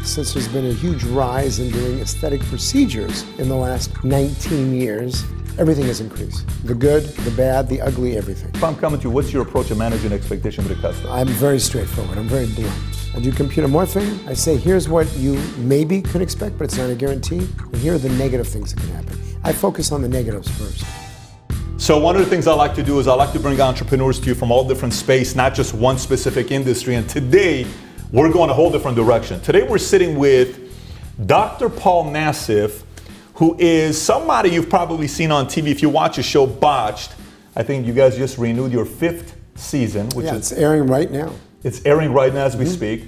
Since there's been a huge rise in doing aesthetic procedures in the last 19 years, everything has increased. The good, the bad, the ugly, everything. If I'm coming to you, what's your approach to managing expectation with a customer? I'm very straightforward. I'm very blunt. I do computer morphing. I say, here's what you maybe could expect, but it's not a guarantee. And here are the negative things that can happen. I focus on the negatives first. So one of the things I like to do is I like to bring entrepreneurs to you from all different space, not just one specific industry. And today, we're going a whole different direction. Today, we're sitting with Dr. Paul Nassif, who is somebody you've probably seen on TV. If you watch a show, Botched, I think you guys just renewed your 5th season. Which is, it's airing right now. It's airing right now as we speak.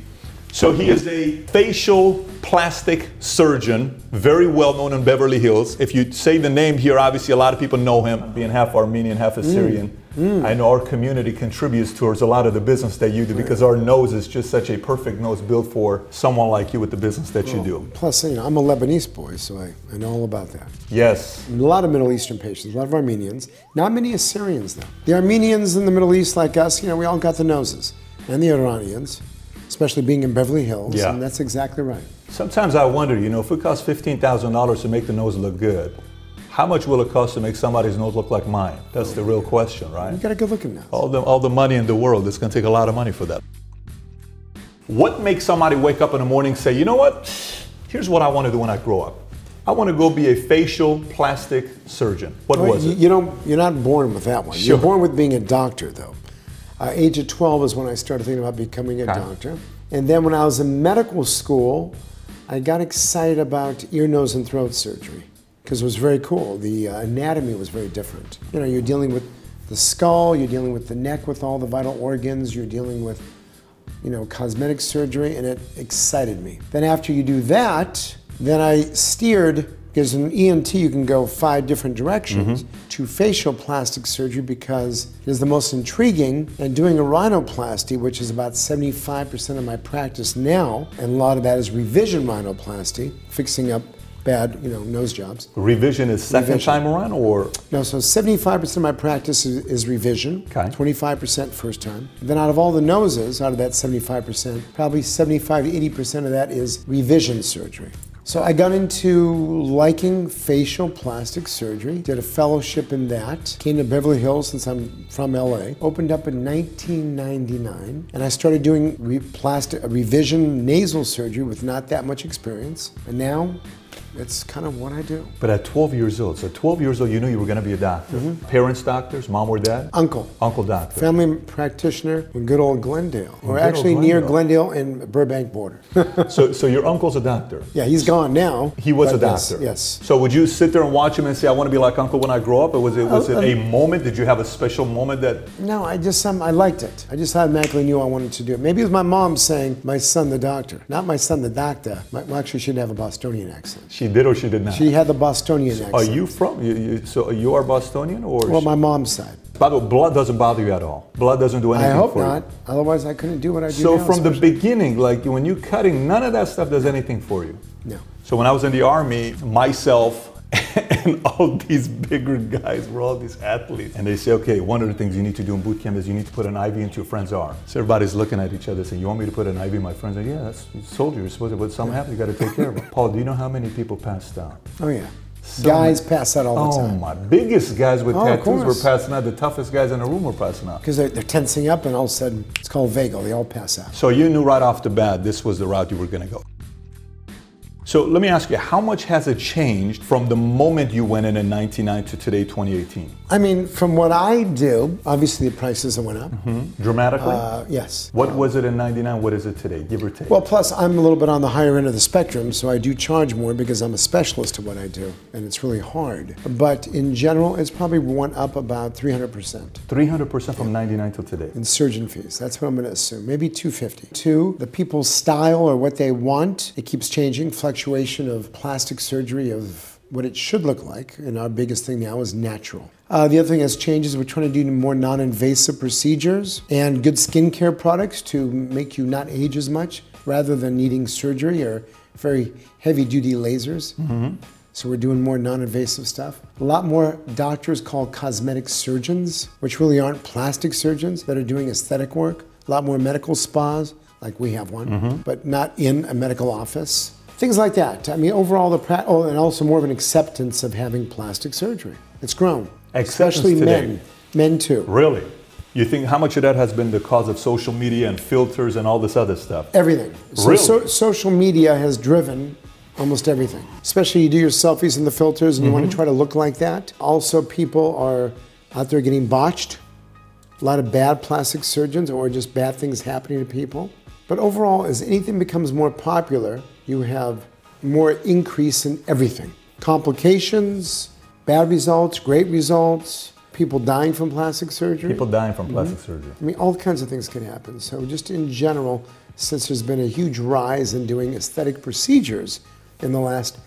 So he is a facial plastic surgeon, very well known in Beverly Hills. If you say the name here, obviously a lot of people know him, being half Armenian, half Assyrian. I know our community contributes towards a lot of the business that you do because our nose is just such a perfect nose built for someone like you with the business that you do. Plus, you know, I'm a Lebanese boy, so I know all about that. Yes. A lot of Middle Eastern patients, a lot of Armenians. Not many Assyrians, though. The Armenians in the Middle East, like us, you know, we all got the noses. And the Iranians, especially being in Beverly Hills, and that's exactly right. Sometimes I wonder, you know, if it costs $15,000 to make the nose look good, how much will it cost to make somebody's nose look like mine? That's the real question, right? You got a good looking nose. All the money in the world, it's going to take a lot of money for that. What makes somebody wake up in the morning and say, you know what, here's what I want to do when I grow up. I want to go be a facial plastic surgeon. What was it? You know, you're not born with that one. Sure. You're born with being a doctor, though. Age of 12 is when I started thinking about becoming a doctor. And then when I was in medical school, I got excited about ear, nose, and throat surgery because it was very cool. The anatomy was very different. You know, you're dealing with the skull, you're dealing with the neck with all the vital organs, you're dealing with, you know, cosmetic surgery, and it excited me. Then after you do that, then I steered, because in ENT you can go 5 different directions, to facial plastic surgery because it is the most intriguing, and doing a rhinoplasty, which is about 75% of my practice now, and a lot of that is revision rhinoplasty, fixing up bad, you know, nose jobs. Revision is second time around, or? No, so 75% of my practice is revision, 25% first time. Then out of all the noses, out of that 75%, probably 75 to 80% of that is revision surgery. So I got into liking facial plastic surgery, did a fellowship in that, came to Beverly Hills since I'm from LA, opened up in 1999, and I started doing revision nasal surgery with not that much experience, and now it's kind of what I do. But at 12 years old, so 12 years old, you knew you were going to be a doctor. Parents doctors, mom or dad? Uncle. Uncle doctor. Family practitioner in good old Glendale. Or actually near Glendale and Burbank border. So your uncle's a doctor? Yeah, he's gone now. He was a doctor? Yes. So would you sit there and watch him and say, I want to be like Uncle when I grow up? Or was it a moment? Did you have a special moment that? No, I liked it. I just automatically knew I wanted to do it. Maybe it was my mom saying, my son the doctor. Not my son the doctor. Well, actually, she didn't have a Bostonian accent. She did or she did not? She had the Bostonian accent. Are you from, so you are Bostonian or? Well, my mom's side. By the way, blood doesn't bother you at all? Blood doesn't do anything for you? I hope not. Otherwise, I couldn't do what I do now. So from the beginning, like when you're cutting, none of that stuff does anything for you? No. So when I was in the Army, myself and all these bigger guys were all these athletes. And they say, okay, one of the things you need to do in boot camp is you need to put an IV into your friend's arm. So everybody's looking at each other saying, you want me to put an IV in my friend's arm? Yeah, that's soldier. You're supposed to, but something happens, you got to take care of it. Paul, do you know how many people passed out? Oh, yeah. Guys pass out all the time. Oh, my biggest guys with tattoos were passing out. The toughest guys in the room were passing out. Because they're tensing up and all of a sudden, it's called vagal. They all pass out. So you knew right off the bat this was the route you were going to go. So let me ask you, how much has it changed from the moment you went in 1999 to today, 2018? I mean, from what I do, obviously the prices went up. Dramatically? Yes. What was it in 99? What is it today, give or take? Well, plus I'm a little bit on the higher end of the spectrum, so I do charge more because I'm a specialist at what I do, and it's really hard. But in general, it's probably went up about 300%. 300% from 99 till today? In surgeon fees, that's what I'm going to assume. Maybe 250. 2, the people's style or what they want, it keeps changing, fluctuation of plastic surgery of what it should look like, and our biggest thing now is natural. The other thing that's changed is we're trying to do more non-invasive procedures and good skincare products to make you not age as much rather than needing surgery or very heavy-duty lasers. So we're doing more non-invasive stuff. A lot more doctors called cosmetic surgeons, which really aren't plastic surgeons that are doing aesthetic work. A lot more medical spas, like we have one, but not in a medical office. Things like that. I mean, overall, and also more of an acceptance of having plastic surgery. It's grown. Especially men. Men too. Really? You think how much of that has been the cause of social media and filters and all this other stuff? Everything. Really? Social media has driven almost everything. Especially you do your selfies and the filters and you want to try to look like that. Also, people are out there getting botched. A lot of bad plastic surgeons or just bad things happening to people. But overall, as anything becomes more popular, you have more increase in everything. Complications, bad results, great results, people dying from plastic surgery. People dying from plastic surgery. I mean, all kinds of things can happen. So just in general, since there's been a huge rise in doing aesthetic procedures in the last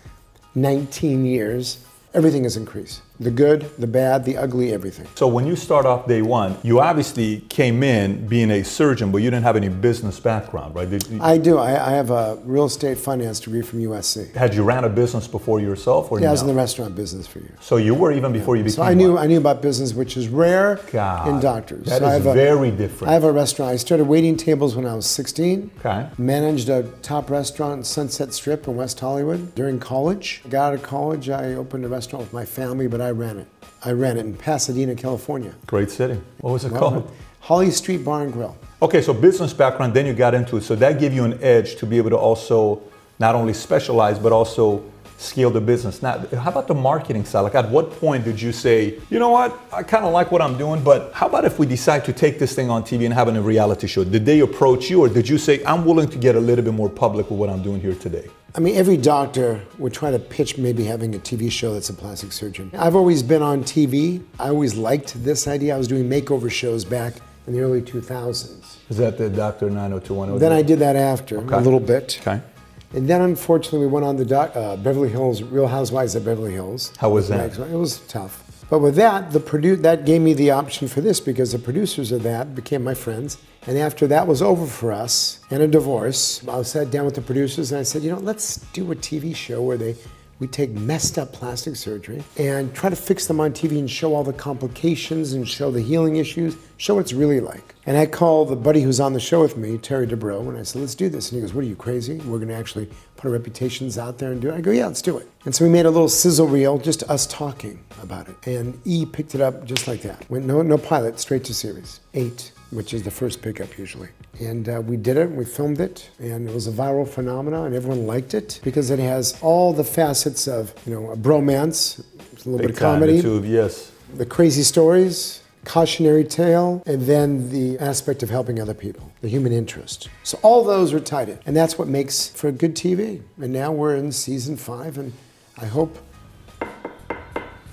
19 years, everything has increased. The good, the bad, the ugly, everything. So when you start off day one, you obviously came in being a surgeon, but you didn't have any business background, right? I do. I have a real estate finance degree from USC. Had you ran a business before yourself? Or yeah, I was in the restaurant business for years. So you were even before you became So I knew about business, which is rare in doctors. That so is very different. I have a restaurant. I started waiting tables when I was 16. Okay. Managed a top restaurant in Sunset Strip in West Hollywood during college. Got out of college, I opened a restaurant with my family, but I ran it. I ran it in Pasadena, California. Great city. What was it called? Holly Street Bar and Grill. Okay, so business background, then you got into it. So that gave you an edge to be able to also not only specialize, but also scale the business. Now, how about the marketing side? Like at what point did you say, you know what, I kind of like what I'm doing, but how about if we decide to take this thing on TV and have a reality show? Did they approach you or did you say, I'm willing to get a little bit more public with what I'm doing here today? I mean, every doctor would try to pitch maybe having a TV show that's a plastic surgeon. I've always been on TV. I always liked this idea. I was doing makeover shows back in the early 2000s. Is that the Dr. 90210? Then I did that after a little bit. Okay. And then unfortunately we went on the Beverly Hills, Real Housewives of Beverly Hills. How was that? It was tough. But with that, that gave me the option for this because the producers of that became my friends. And after that was over for us and a divorce, I sat down with the producers and I said, you know, let's do a TV show where we take messed up plastic surgery and try to fix them on TV and show all the complications and show the healing issues, show what it's really like. And I called the buddy who's on the show with me, Terry Dubrow, and I said, let's do this. And he goes, what are you, crazy? We're gonna actually put our reputations out there and do it. I go, yeah, let's do it. And so we made a little sizzle reel, just us talking about it. And E picked it up just like that. Went no pilot, straight to series. 8, which is the first pickup usually. And we did it, we filmed it, and it was a viral phenomenon, and everyone liked it because it has all the facets of, you know, a bromance, a little bit of comedy, yes, the crazy stories, cautionary tale, and then the aspect of helping other people, the human interest. So all those are tied in, and that's what makes for good TV. And now we're in season 5, and I hope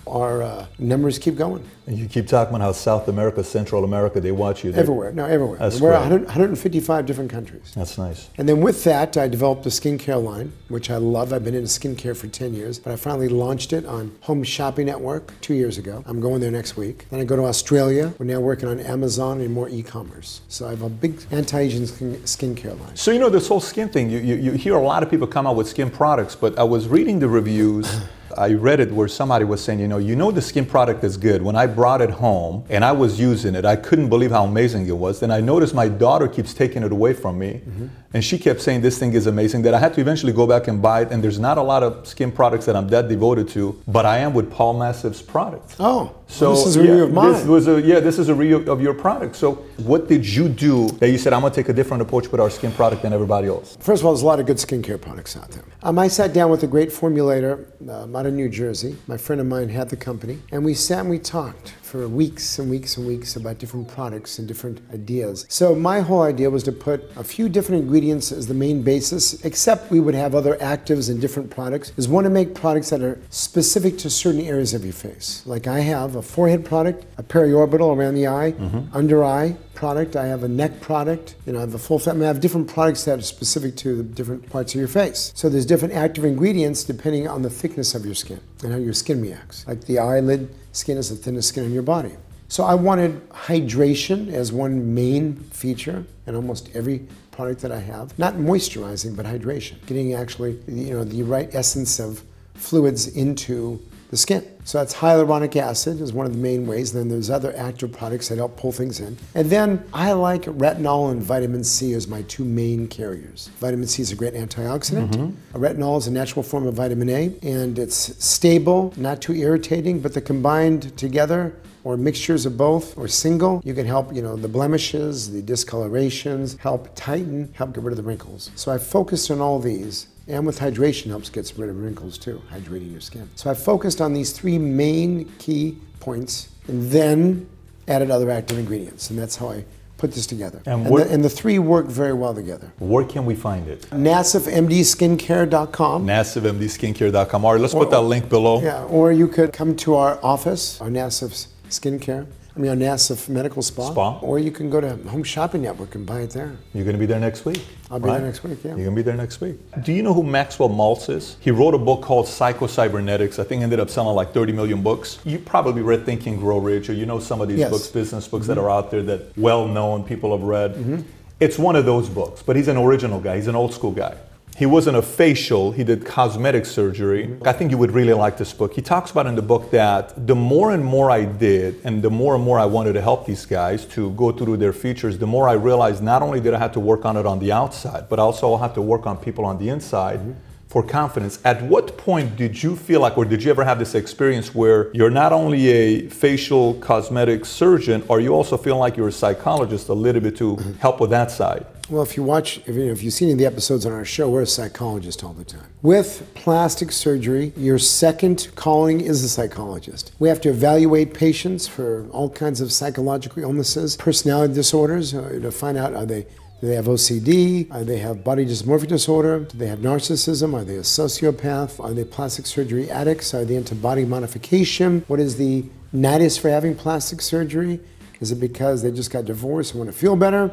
our numbers keep going. And you keep talking about how South America, Central America, they watch you. Everywhere, no, everywhere. That's We're great. 155 different countries. That's nice. And then with that, I developed a skincare line, which I love. I've been into skincare for 10 years, but I finally launched it on Home Shopping Network 2 years ago. I'm going there next week. Then I go to Australia. We're now working on Amazon and more e-commerce. So I have a big anti-aging skincare line. So you know this whole skin thing, you hear a lot of people come out with skin products, but I was reading the reviews. I read it where somebody was saying, you know the skin product is good. When I brought it home and I was using it, I couldn't believe how amazing it was. Then I noticed my daughter keeps taking it away from me. And she kept saying this thing is amazing, that I had to eventually go back and buy it. And there's not a lot of skin products that I'm that devoted to, but I am with Paul Nassif's products. Oh, so this is a review of mine. This is a review of your product. So what did you do that you said, I'm gonna take a different approach with our skin product than everybody else? First of all, there's a lot of good skincare products out there. I sat down with a great formulator out of New Jersey. My friend of mine had the company, and we sat and we talked for weeks and weeks and weeks about different products and different ideas. So my whole idea was to put a few different ingredients as the main basis, except we would have other actives in different products, is one to make products that are specific to certain areas of your face. Like I have a forehead product, a periorbital around the eye, under eye product, I have a neck product, I have a full fat, I have different products that are specific to the different parts of your face. So there's different active ingredients depending on the thickness of your skin and how your skin reacts. Like the eyelid skin is the thinnest skin on your body. So I wanted hydration as one main feature in almost every product that I have. Not moisturizing, but hydration. Getting actually, the right essence of fluids into the the skin. So that's hyaluronic acid is one of the main ways. And then there's other active products that help pull things in. And then I like retinol and vitamin C as my two main carriers. Vitamin C is a great antioxidant. Retinol is a natural form of vitamin A, and it's stable, not too irritating, but the combined together, or mixtures of both, or single, you can help, the blemishes, the discolorations, help tighten, help get rid of the wrinkles. So I focused on all these, and with hydration helps get rid of wrinkles too, hydrating your skin. So I focused on these three main key points, and then added other active ingredients, and that's how I put this together. And the three work very well together. Where can we find it? NassifMDskincare.com. NassifMDskincare.com. All right, let's put that link below. Yeah, or you could come to our office, our Nassif Skincare. Our Nassif Medical Spa. Or you can go to Home Shopping Network and buy it there. You're going to be there next week. I'll be there next week, yeah. You're going to be there next week. Do you know who Maxwell Maltz is? He wrote a book called Psycho-Cybernetics. I think ended up selling like 30 million books. You probably read Think and Grow Rich, or you know some of these books, business books that are out there that well-known people have read. It's one of those books, but he's an original guy. He's an old school guy. He wasn't a facial, he did cosmetic surgery. I think you would really like this book. He talks about in the book that the more and more I did, and the more and more I wanted to help these guys to go through their features, the more I realized not only did I have to work on it on the outside, but also I'll have to work on people on the inside for confidence. At what point did you feel like, or did you ever have this experience where you're not only a facial cosmetic surgeon, or you also feel like you're a psychologist a little bit to help with that side? Well, if you watch, if you've seen the episodes on our show, we're a psychologist all the time. With plastic surgery, your second calling is a psychologist. We have to evaluate patients for all kinds of psychological illnesses, personality disorders, to find out do they have OCD? Do they have body dysmorphic disorder? Do they have narcissism? Are they a sociopath? Are they plastic surgery addicts? Are they into body modification? What is the nidus for having plastic surgery? Is it because they just got divorced and want to feel better?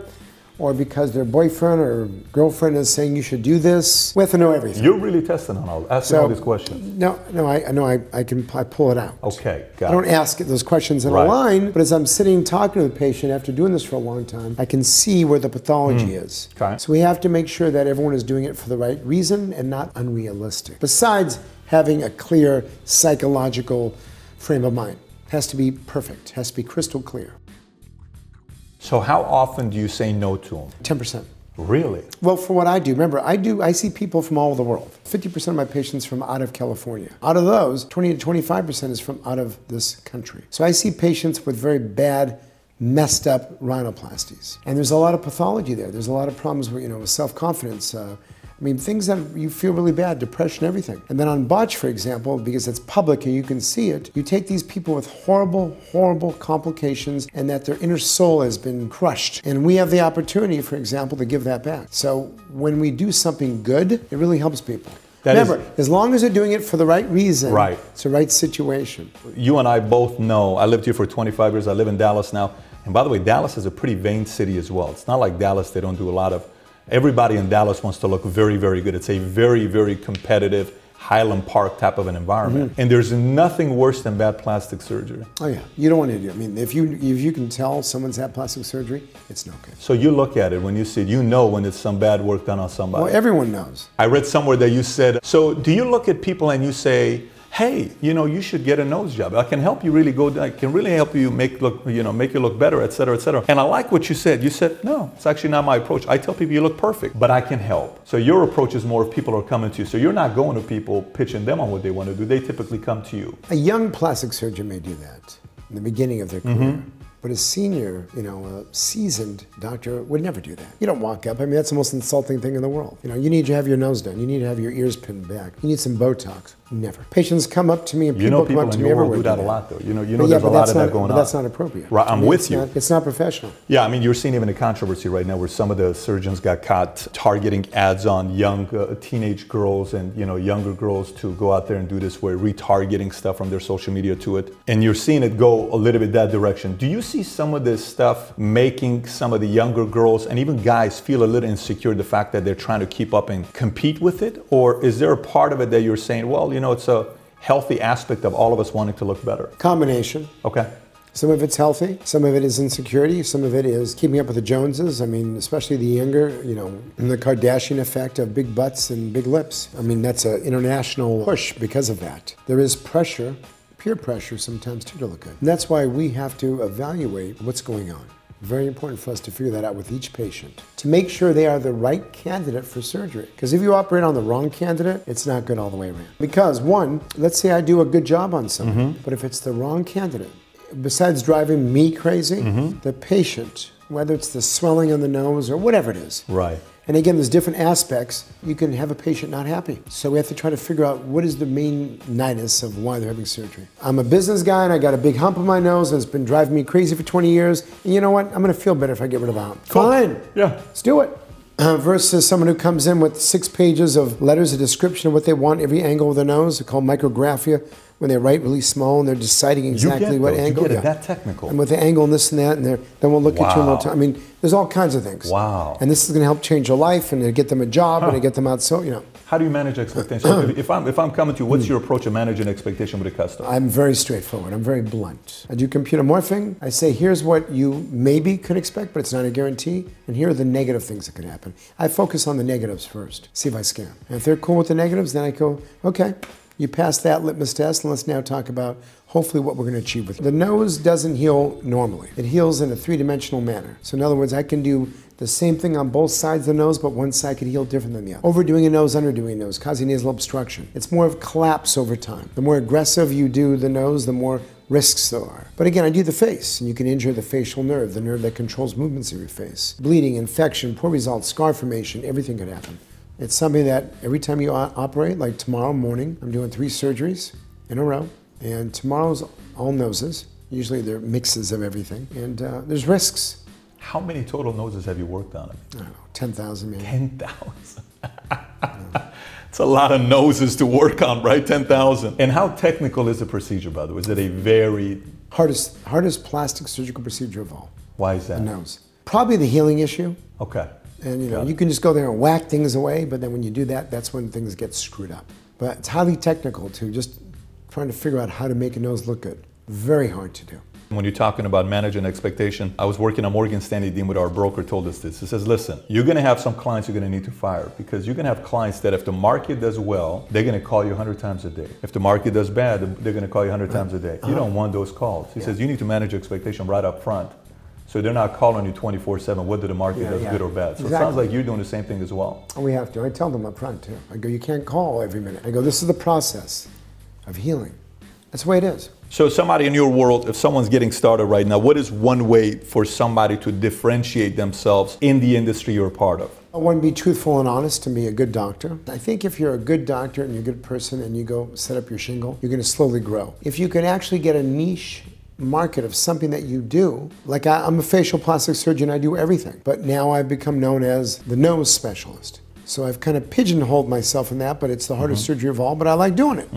Or because their boyfriend or girlfriend is saying you should do this? We have to know everything. You're really testing on asking all these questions. No, I pull it out. Okay, got it. I don't ask those questions in a line, but as I'm sitting talking to the patient after doing this for a long time, I can see where the pathology is. Okay. So we have to make sure that everyone is doing it for the right reason and not unrealistic. Besides having a clear psychological frame of mind. It has to be perfect, it has to be crystal clear. So how often do you say no to them? 10%. Really? Well, for what I do, remember, I see people from all over the world. 50% of my patients from out of California. Out of those, 20 to 25% is from out of this country. So I see patients with very bad, messed up rhinoplasties. And there's a lot of pathology there. There's a lot of problems with, with self-confidence. Things that you feel really bad, depression, everything. And then on botch, for example, because it's public and you can see it, you take these people with horrible, horrible complications and that their inner soul has been crushed. And we have the opportunity, for example, to give that back. So when we do something good, it really helps people. Remember, as long as they're doing it for the right reason, it's the right situation. You and I both know, I lived here for 25 years, I live in Dallas now. And by the way, Dallas is a pretty vain city as well. It's not like Dallas, they don't do a lot of. Everybody in Dallas wants to look very, very good. It's a very, very competitive Highland Park type of an environment. And there's nothing worse than bad plastic surgery. Oh yeah, you don't want to do it. If you can tell someone's had plastic surgery, it's no good. So you look at it when you see it, you know when it's some bad work done on somebody. Well, everyone knows. I read somewhere that you said, so do you look at people and you say, hey, you should get a nose job. I can help you really I can really help you make you look better, et cetera, et cetera. And I like what you said. You said, no, it's actually not my approach. I tell people you look perfect, but I can help. So your approach is more if people are coming to you. So you're not going to people pitching them on what they want to do. They typically come to you. A young plastic surgeon may do that in the beginning of their career. But a senior, a seasoned doctor would never do that. You don't walk up. That's the most insulting thing in the world. You need to have your nose done. You need to have your ears pinned back. You need some Botox. Never. Patients come up to me and people come up to me everywhere. Do that a lot though. There's a lot of that going on. But that's not appropriate. Right, I'm with you. It's not professional. Yeah, you're seeing even a controversy right now where some of the surgeons got caught targeting ads on young teenage girls and younger girls to go out there and do this, where retargeting stuff from their social media to it. And you're seeing it go a little bit that direction. Do you see some of this stuff making some of the younger girls and even guys feel a little insecure, the fact that they're trying to keep up and compete with it? Or is there a part of it that you're saying, well, it's a healthy aspect of all of us wanting to look better? Combination. Okay. Some of it's healthy, some of it is insecurity, some of it is keeping up with the Joneses. I mean, especially the younger, you know, the Kardashian effect of big butts and big lips. I mean, that's an international push because of that. There is pressure, peer pressure sometimes too to look good. And that's why we have to evaluate what's going on. Very important for us to figure that out with each patient to make sure they are the right candidate for surgery. Because if you operate on the wrong candidate, it's not good all the way around. Because one, let's say I do a good job on someone, but if it's the wrong candidate, besides driving me crazy, the patient, whether it's the swelling on the nose or whatever it is. Right. And again, there's different aspects. You can have a patient not happy. So we have to try to figure out what is the main nidus of why they're having surgery. I'm a business guy and I got a big hump on my nose and it's been driving me crazy for 20 years. And you know what? I'm gonna feel better if I get rid of the hump. Cool. Fine. Yeah. Let's do it. Versus someone who comes in with 6 pages of letters, a description of what they want, every angle of the nose. They're called micrographia, when they write really small and they're deciding exactly what angle. You get it that technical. And with the angle and this and that, and then we'll look at you more time. I mean, there's all kinds of things. Wow. And this is going to help change your life and to get them a job and to get them out. So, you know. How do you manage expectations? if I'm coming to you, what's your approach of managing expectation with a customer? I'm very straightforward. I'm very blunt. I do computer morphing. I say, here's what you maybe could expect, but it's not a guarantee. And here are the negative things that could happen. I focus on the negatives first, see if I scare them. And if they're cool with the negatives, then I go, okay, you passed that litmus test, and let's now talk about hopefully what we're going to achieve with it. The nose doesn't heal normally. It heals in a 3-dimensional manner. So in other words, I can do the same thing on both sides of the nose, but one side could heal different than the other. Overdoing a nose, underdoing a nose, causing nasal obstruction. It's more of collapse over time. The more aggressive you do the nose, the more risks there are. But again, I do the face, and you can injure the facial nerve, the nerve that controls movements of your face. Bleeding, infection, poor results, scar formation, everything could happen. It's something that every time you operate, like tomorrow morning, I'm doing 3 surgeries in a row, and tomorrow's all noses. Usually they're mixes of everything, and there's risks. How many total noses have you worked on? I don't know, 10,000 maybe. 10,000. It's a lot of noses to work on, right? 10,000. And how technical is the procedure, by the way? Is it a very... Hardest plastic surgical procedure of all. Why is that? The nose. Probably the healing issue. Okay. And you know, you can just go there and whack things away, but then when you do that, that's when things get screwed up. But it's highly technical too, just trying to figure out how to make a nose look good. Very hard to do. When you're talking about managing expectation, I was working on Morgan Stanley dealing with our broker told us this. He says, listen, you're going to have some clients you're going to need to fire because you're going to have clients that if the market does well, they're going to call you 100 times a day. If the market does bad, they're going to call you 100 times a day. You don't want those calls. He says, you need to manage expectation right up front. So they're not calling you 24/7, whether the market does good or bad. So It sounds like you're doing the same thing as well. We have to. I tell them up front too. I go, you can't call every minute. I go, this is the process of healing. That's the way it is. So somebody in your world, if someone's getting started right now, what is one way for somebody to differentiate themselves in the industry you're a part of? I want to be truthful and honest and be a good doctor. I think if you're a good doctor and you're a good person and you go set up your shingle, you're going to slowly grow. If you can actually get a niche market of something that you do, like I'm a facial plastic surgeon, I do everything. But now I've become known as the nose specialist. So I've kind of pigeonholed myself in that, but it's the hardest surgery of all, but I like doing it.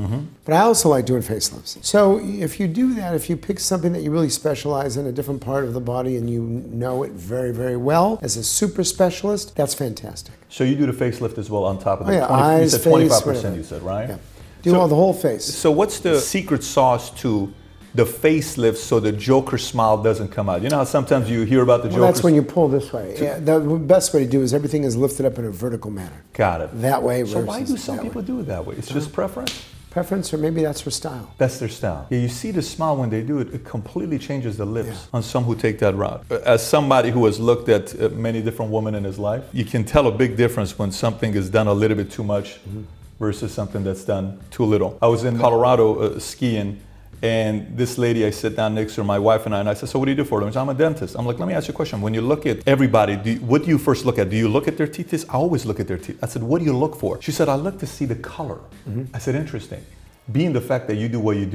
But I also like doing facelifts. So if you do that, if you pick something that you really specialize in, a different part of the body, and you know it very, very well, as a super specialist, that's fantastic. So you do the facelift as well on top of the eyes, you said 25%, you said, right? Yeah. Do all the whole face. So what's the secret sauce to the facelift so the Joker smile doesn't come out? You know how sometimes you hear about the Joker? That's when you pull this way. Yeah, the best way to do is everything is lifted up in a vertical manner. Got it. That way So why do some people do it that way? It's just preference? Preference, or maybe that's their style. That's their style. Yeah, you see the smile when they do it, it completely changes the lips on some who take that route. As somebody who has looked at many different women in his life, you can tell a big difference when something is done a little bit too much versus something that's done too little. I was in Colorado skiing, and this lady, I sit down next to her, my wife and I said, so what do you do for them? She said, I'm a dentist. I'm like, let me ask you a question. When you look at everybody, what do you first look at? Do you look at their teeth? I always look at their teeth. I said, what do you look for? She said, I look to see the color. I said, interesting. Being the fact that you do what you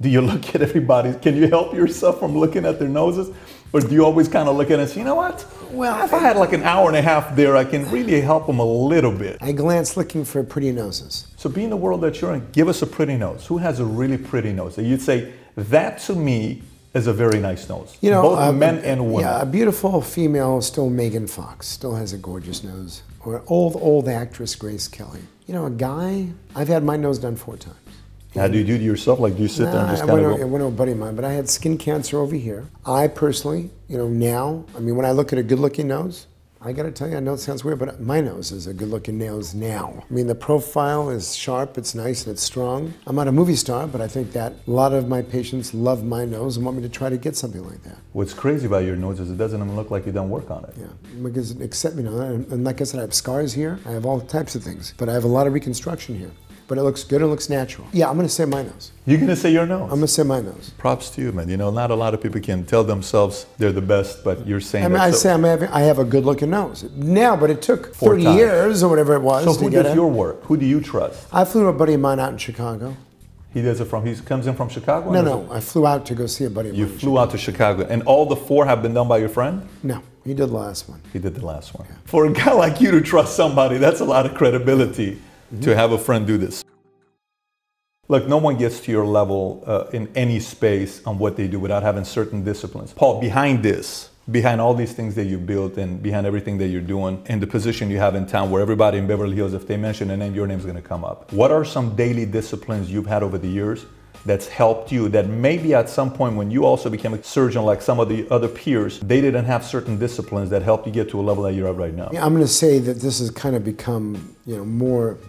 do you look at everybody? Can you help yourself from looking at their noses? Or do you always kind of look at it and say, you know what? Well, if I had like an hour and a half there, I can really help them a little bit. I glance looking for pretty noses. So being the world that you're in, give us a pretty nose. Who has a really pretty nose? You'd say, that to me is a very nice nose. You know, both men and women. Yeah, a beautiful female, still Megan Fox, still has a gorgeous nose. Or old actress Grace Kelly. You know, a guy, I've had my nose done 4 times. How do you do it yourself? Like, do you sit there and just kind of I went to a buddy of mine, but I had skin cancer over here. I personally, now, I mean, when I look at a good-looking nose, I got to tell you, I know it sounds weird, but my nose is a good-looking nose now. I mean, the profile is sharp, it's nice, and it's strong. I'm not a movie star, but I think that a lot of my patients love my nose and want me to try to get something like that. What's crazy about your nose is it doesn't even look like you done work on it. Yeah, because except, and like I said, I have scars here. I have all types of things, but I have a lot of reconstruction here. But it looks good, it looks natural. Yeah, I'm going to say my nose. You're going to say your nose? I'm going to say my nose. Props to you, man. Not a lot of people can tell themselves they're the best, but you're saying I have a good-looking nose. Now, but it took 30 years or whatever it was to get it. So who does your work? Who do you trust? I flew to a buddy of mine out in Chicago. He comes in from Chicago? No, I flew out to go see a buddy of mine. You flew out to Chicago, and all the 4 have been done by your friend? No, he did the last one. He did the last one. Yeah. For a guy like you to trust somebody, that's a lot of credibility to have a friend do this. Look, no one gets to your level in any space on what they do without having certain disciplines. Paul, behind all these things that you built and behind everything that you're doing and the position you have in town where everybody in Beverly Hills, if they mention a name, your name's going to come up. What are some daily disciplines you've had over the years that's helped you that maybe at some point when you also became a surgeon like some of the other peers, they didn't have certain disciplines that helped you get to a level that you're at right now? Yeah, I'm going to say that this has kind of become, more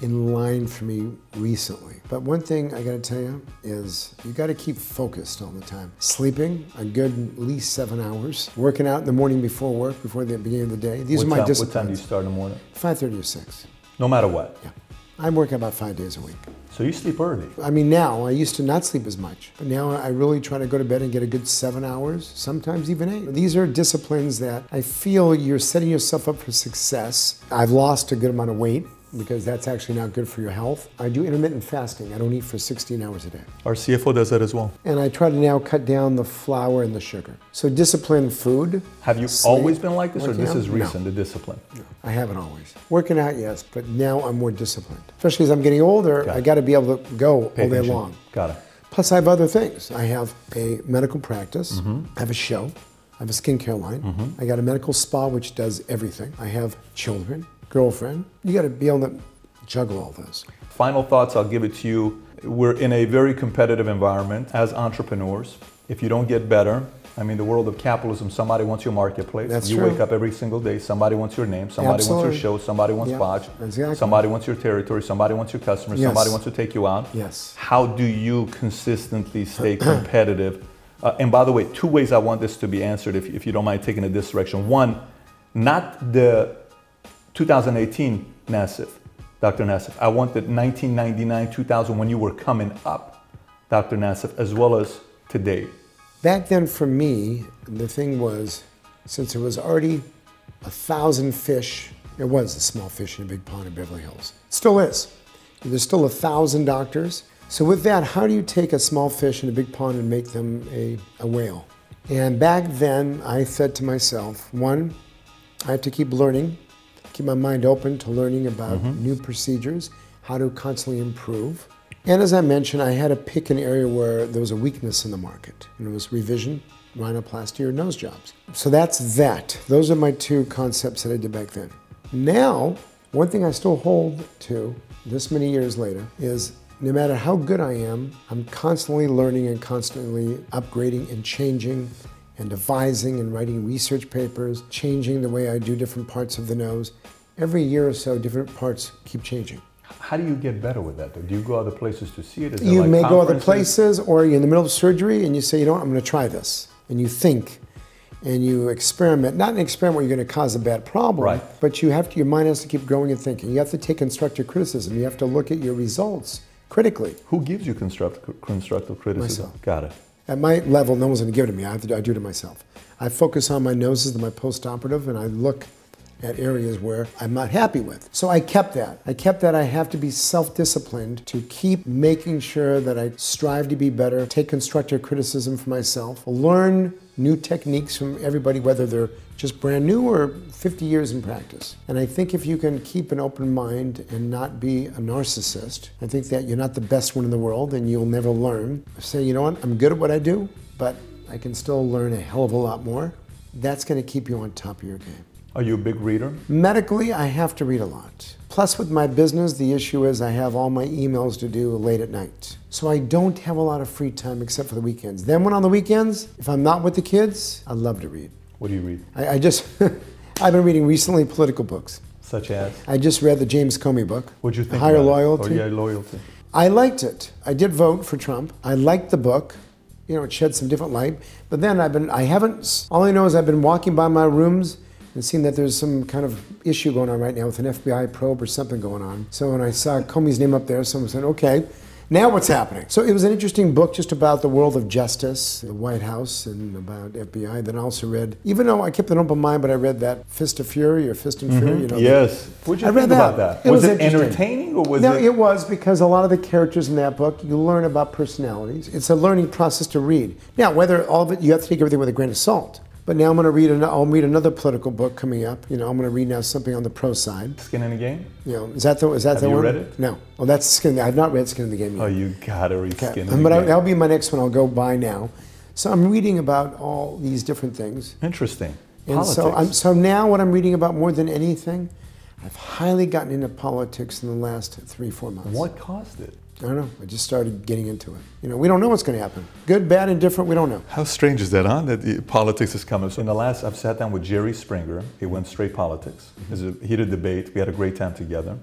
in line for me recently. But one thing I gotta tell you is you gotta keep focused all the time. Sleeping a good at least 7 hours. Working out in the morning before work, before the beginning of the day. These are my disciplines. What time do you start in the morning? 5:30 or 6. No matter what? Yeah. I work about 5 days a week. So you sleep early? I mean, now, I used to not sleep as much, but now I really try to go to bed and get a good 7 hours, sometimes even 8. These are disciplines that I feel you're setting yourself up for success. I've lost a good amount of weight, because that's actually not good for your health. I do intermittent fasting. I don't eat for 16 hours a day. Our CFO does that as well. And I try to now cut down the flour and the sugar. So disciplined food. Have you always been like this, or this is recent, the discipline? No, I haven't always. Working out, yes, but now I'm more disciplined. Especially as I'm getting older, I got to be able to go all day long. Got it. Plus I have other things. I have a medical practice. I have a show. I have a skincare line. I got a medical spa, which does everything. I have children. Girlfriend. You got to be able to juggle all those. Final thoughts, I'll give it to you. We're in a very competitive environment as entrepreneurs. If you don't get better, I mean, the world of capitalism, somebody wants your marketplace. That's you true. wake up every single day, somebody wants your name, somebody wants your show, somebody wants Podge, somebody wants your territory, somebody wants your customers, somebody wants to take you out. Yes. How do you consistently stay competitive? And by the way, 2 ways I want this to be answered, if you don't mind taking it this direction. One, not the 2018 Nassif, Dr. Nassif. I want the 1999, 2000, when you were coming up, Dr. Nassif, as well as today. Back then for me, the thing was, since there was already 1,000 fish, it was a small fish in a big pond in Beverly Hills. It still is. There's still 1,000 doctors. So with that, how do you take a small fish in a big pond and make them a whale? And back then, I said to myself, one, I have to keep learning. Keep my mind open to learning about new procedures, how to constantly improve. And as I mentioned, I had to pick an area where there was a weakness in the market, and it was revision, rhinoplasty, or nose jobs. So that's that. Those are my 2 concepts that I did back then. Now, one thing I still hold to this many years later is no matter how good I am, I'm constantly learning and constantly upgrading and changing and devising and writing research papers, changing the way I do different parts of the nose. Every year or so, different parts keep changing. How do you get better with that, though? Do you go other places to see it? You may go other places, or you're in the middle of surgery and you say, you know what, I'm going to try this. And you think, and you experiment. Not an experiment where you're going to cause a bad problem, but you have to, your mind has to keep growing and thinking. You have to take constructive criticism. You have to look at your results critically. Who gives you constructive criticism? Myself. Got it. At my level, no one's going to give it to me. I do it to myself. I focus on my noses and my post-operative, and I look at areas where I'm not happy with. So I kept that. I have to be self-disciplined to keep making sure that I strive to be better, take constructive criticism for myself, learn new techniques from everybody, whether they're just brand new or 50 years in practice. And I think if you can keep an open mind and not be a narcissist, I think that you're not the best one in the world and you'll never learn. Say, you know what, I'm good at what I do, but I can still learn a hell of a lot more. That's going to keep you on top of your game. Are you a big reader? Medically, I have to read a lot. Plus with my business, the issue is I have all my emails to do late at night. So I don't have a lot of free time except for the weekends. Then when on the weekends, if I'm not with the kids, I love to read. What do you read? I just, I've been reading recently political books. Such as? I just read the James Comey book. What'd you think Higher about Loyalty. It? Oh, yeah, Loyalty. I liked it. I did vote for Trump. I liked the book. You know, it shed some different light. But then all I know is I've been walking by my rooms and seen that there's some kind of issue going on right now with an FBI probe or something going on. So when I saw Comey's name up there, someone said, okay, now what's happening? So it was an interesting book just about the world of justice, the White House, and about FBI. Then I also read, even though I kept an open mind, but I read that Fist of Fury or Fist and Fury. You know, yes. What did you think about that? Was it entertaining or was it? No, it was, because a lot of the characters in that book, you learn about personalities. It's a learning process to read. Now, whether all of it, you have to take everything with a grain of salt. But now I'm going to read. I'll read another political book coming up. You know, I'm going to read now something on the pro side. Skin in the Game. You know, is that the one? Have you read it? No. Well, that's Skin. I've not read Skin in the Game yet. Oh, you gotta read Skin in the Game. But that'll be my next one. I'll go buy now. So I'm reading about all these different things. Interesting. And so now what I'm reading about more than anything, I've highly gotten into politics in the last 3-4 months. What caused it? I don't know. I just started getting into it. You know, we don't know what's going to happen. Good, bad, indifferent, we don't know. How strange is that, huh? That politics is coming. So in the last, I've sat down with Jerry Springer. He went straight politics. It was a heated debate. We had a great time together.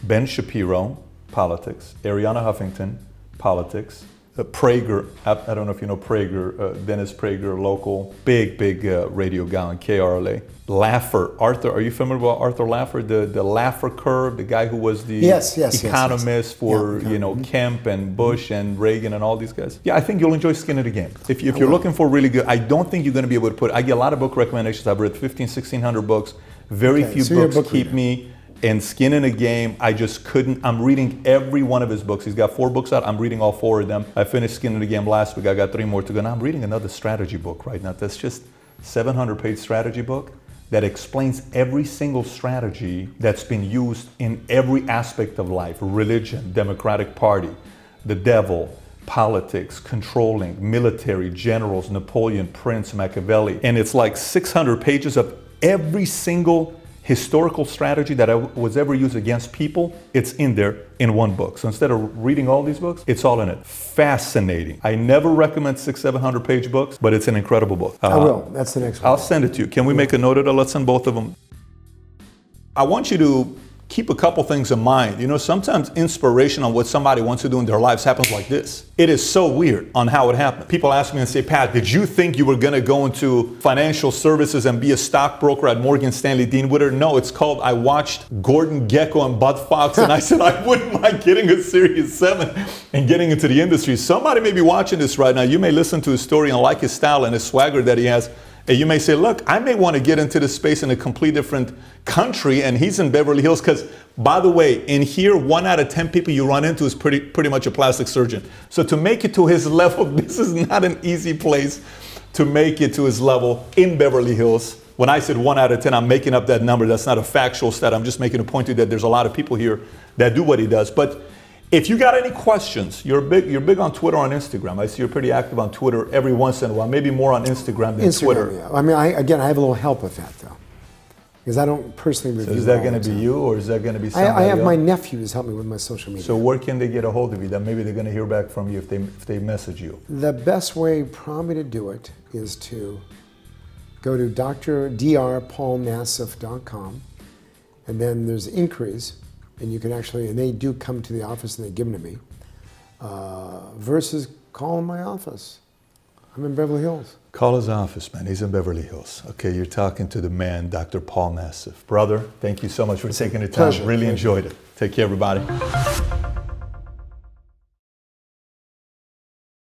Ben Shapiro, politics. Ariana Huffington, politics. Prager, I don't know if you know Prager, Dennis Prager, local, big radio guy on KRLA. Laffer, Arthur, are you familiar with Arthur Laffer? The Laffer curve, the guy who was the economist for you know, Kemp and Bush and Reagan and all these guys. Yeah, I think you'll enjoy Skin in the Game. If you're looking for really good, I don't think you're going to be able to put, I get a lot of book recommendations. I've read 1,600 books. Very few books keep me. And Skin in the Game, I just couldn't. I'm reading every one of his books. He's got 4 books out. I'm reading all 4 of them. I finished Skin in the Game last week. I got 3 more to go. Now I'm reading another strategy book right now. That's just 700-page strategy book that explains every single strategy that's been used in every aspect of life. Religion, Democratic Party, the devil, politics, controlling, military, generals, Napoleon, Prince, Machiavelli. And it's like 600 pages of every single historical strategy that was ever used against people. It's in there in one book. So instead of reading all these books, it's all in it. Fascinating. I never recommend 600-700 page books, but it's an incredible book. I will. That's the next one. I'll send it to you. Can we make a note of it? Let's send both of them. I want you to keep a couple things in mind. You know, sometimes inspiration on what somebody wants to do in their lives happens like this. It is so weird on how it happened. People ask me and say, Pat, did you think you were going to go into financial services and be a stockbroker at Morgan Stanley Dean Witter? No, it's called, I watched Gordon Gekko and Bud Fox and I said, I wouldn't mind getting a Series 7 and getting into the industry. Somebody may be watching this right now. You may listen to his story and like his style and his swagger that he has. And you may say, look, I may want to get into this space in a completely different country, and he's in Beverly Hills, because, by the way, in here, 1 out of 10 people you run into is pretty much a plastic surgeon. So to make it to his level, this is not an easy place to make it to his level in Beverly Hills. When I said 1 out of 10, I'm making up that number. That's not a factual stat. I'm just making a point to you that there's a lot of people here that do what he does. But if you got any questions, you're big on Twitter or on Instagram. I see you're pretty active on Twitter every once in a while, maybe more on Instagram than Twitter. Yeah. I mean, I have a little help with that, though, because I don't personally review. So is that going to be you, or is that going to be somebody I have else? My nephews help me with my social media. So where can they get a hold of you? That maybe they're going to hear back from you if they message you. The best way probably to do it is to go to drpaulnassif.com, and then there's inquiries. And you can actually, and they do come to the office and they give them to me, versus calling my office. I'm in Beverly Hills. Call his office, man. He's in Beverly Hills. Okay, you're talking to the man, Dr. Paul Nassif. Brother, thank you so much for taking the time. Pleasure. Really enjoyed it. Take care, everybody.